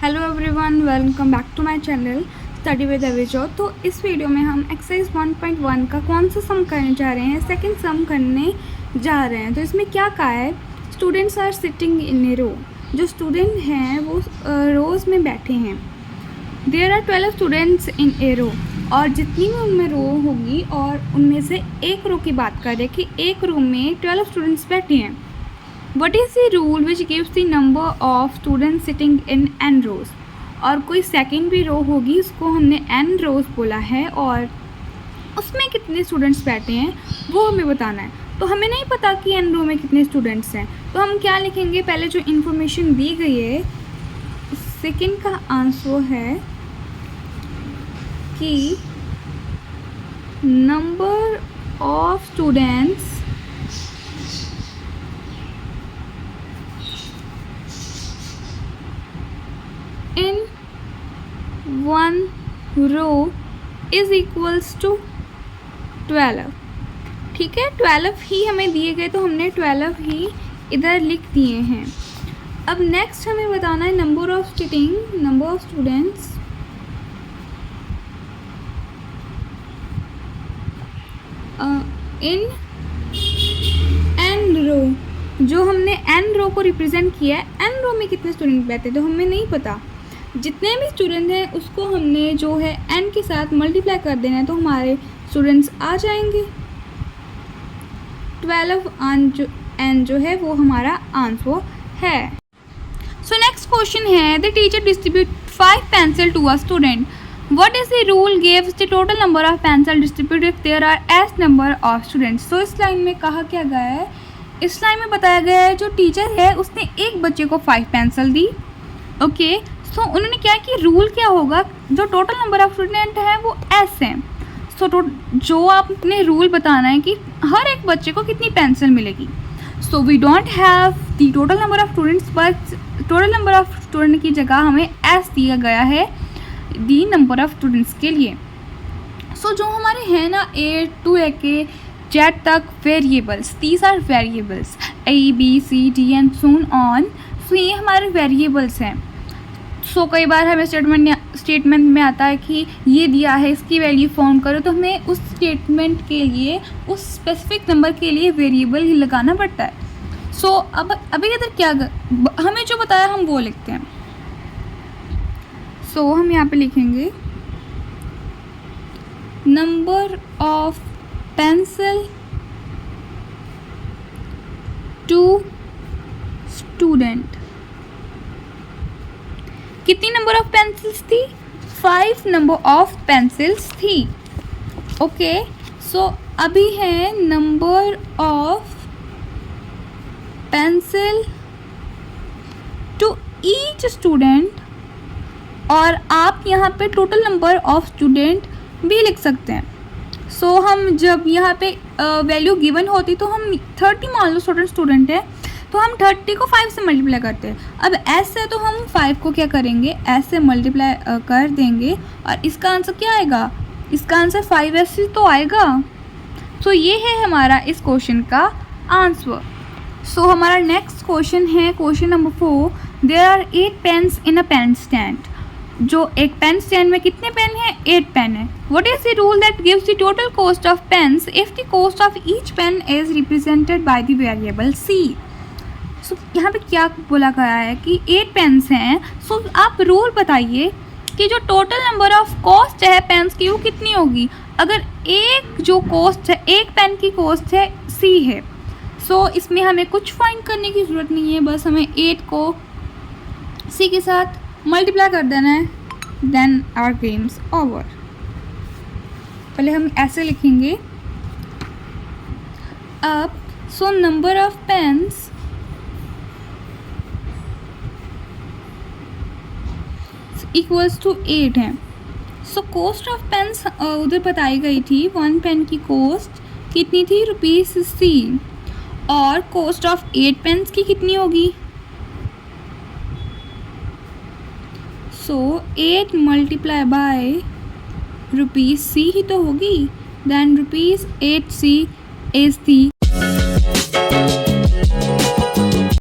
Hello everyone, welcome back to my channel study with Avijot. तो इस video में हम एक्सरसाइज 1.1 का कौन सा सम करने जा रहे हैं, सेकंड सम करने जा रहे हैं। तो इसमें क्या कहा है, स्टूडेंट्स आर सिटिंग इन ए रो। जो स्टूडेंट हैं वो रोज़ में बैठे हैं। देयर आर 12 स्टूडेंट्स इन ए रो, और जितनी भी उनमें रो होगी और उनमें से एक रो की बात करें कि एक रो में 12 स्टूडेंट्स बैठे हैं। What is the rule which gives the number of students sitting in n rows? और कोई सेकेंड भी रो होगी, उसको हमने n रोज बोला है, और उसमें कितने स्टूडेंट्स बैठे हैं वो हमें बताना है। तो हमें नहीं पता कि n रो में कितने स्टूडेंट्स हैं, तो हम क्या लिखेंगे, पहले जो इन्फॉर्मेशन दी गई है सेकेंड का आंसर है कि number of students in one row is equals to 12। ठीक है, 12 ही हमें दिए गए तो हमने 12 ही इधर लिख दिए हैं। अब नेक्स्ट हमें बताना है number of students in n रो। जो हमने n रो को रिप्रेजेंट किया है, n रो में कितने स्टूडेंट बैठे तो हमें नहीं पता। जितने भी स्टूडेंट हैं उसको हमने जो है n के साथ मल्टीप्लाई कर देना है, तो हमारे स्टूडेंट्स आ जाएंगे। 12 n जो है वो हमारा आंसर है। सो नेक्स्ट क्वेश्चन है, the teacher distribute 5 pencil to a student. What is the rule gives the total number of pencil distribute if there are s number of students. तो इस line में कहा क्या गया है, इस लाइन में बताया गया है जो टीचर है उसने एक बच्चे को 5 पेंसिल दी। ओके, सो उन्होंने क्या कि रूल क्या होगा, जो टोटल नंबर ऑफ स्टूडेंट है वो एस है। सो जो आपने रूल बताना है कि हर एक बच्चे को कितनी पेंसिल मिलेगी। So we don't have the total number of students, but total number of student की जगह हमें एस दिया गया है दी नंबर ऑफ स्टूडेंट्स के लिए। सो जो हमारे हैं ना ए टू ए के जेड तक variables, these are variables A B C D and so on. So ये हमारे वेरिएबल्स हैं। सो कई बार हमें स्टेटमेंट में आता है कि ये दिया है, इसकी वैल्यू फाउंड करो, तो हमें उस स्टेटमेंट के लिए उस स्पेसिफिक नंबर के लिए वेरिएबल ही लगाना पड़ता है। सो अब अभी इधर क्या हमें जो बताया हम वो लिखते हैं। सो हम यहाँ पे लिखेंगे number of pencil to student. कितनी नंबर ऑफ पेंसिल्स थी, 5 नंबर ऑफ पेंसिल्स थी। ओके, सो अभी है number of pencil to each student, और आप यहाँ पे टोटल नंबर ऑफ स्टूडेंट भी लिख सकते हैं। सो हम जब यहाँ पे वैल्यू गिवन होती तो हम 30 मान लो स्टूडेंट है, तो हम 30 को 5 से मल्टीप्लाई करते हैं। अब एस है तो हम 5 को क्या करेंगे, एस से मल्टीप्लाई कर देंगे, और इसका आंसर क्या आएगा, इसका आंसर 5s तो आएगा। सो ये है हमारा इस क्वेश्चन का आंसर। सो हमारा नेक्स्ट क्वेश्चन है question number 4, there are 8 pens in a pen stand. जो एक पेन स्टैंड में कितने पेन है, 8 पेन है। What is the rule that gives the total cost of pens if the cost of each pen is represented by the variable C. So यहाँ पे क्या बोला गया है कि 8 पेन्स हैं। सो आप रूल बताइए कि जो टोटल नंबर ऑफ कॉस्ट है पेन्स की वो कितनी होगी। अगर एक जो कॉस्ट है, एक पेन की कॉस्ट है सी है, सो इसमें हमें कुछ फाइंड करने की ज़रूरत नहीं है, बस हमें 8 को सी के साथ मल्टीप्लाई कर देना है, देन आवर गेम्स ओवर। पहले हम ऐसे लिखेंगे, अब so number of pens equals to 8 है। सो कॉस्ट ऑफ पेन्स उधर बताई गई थी, 1 पेन की कॉस्ट कितनी थी, ₹C, और कॉस्ट ऑफ 8 पेन्स की कितनी होगी। सो 8 मल्टीप्लाई बाय ₹C ही तो होगी, देन ₹8C इज दी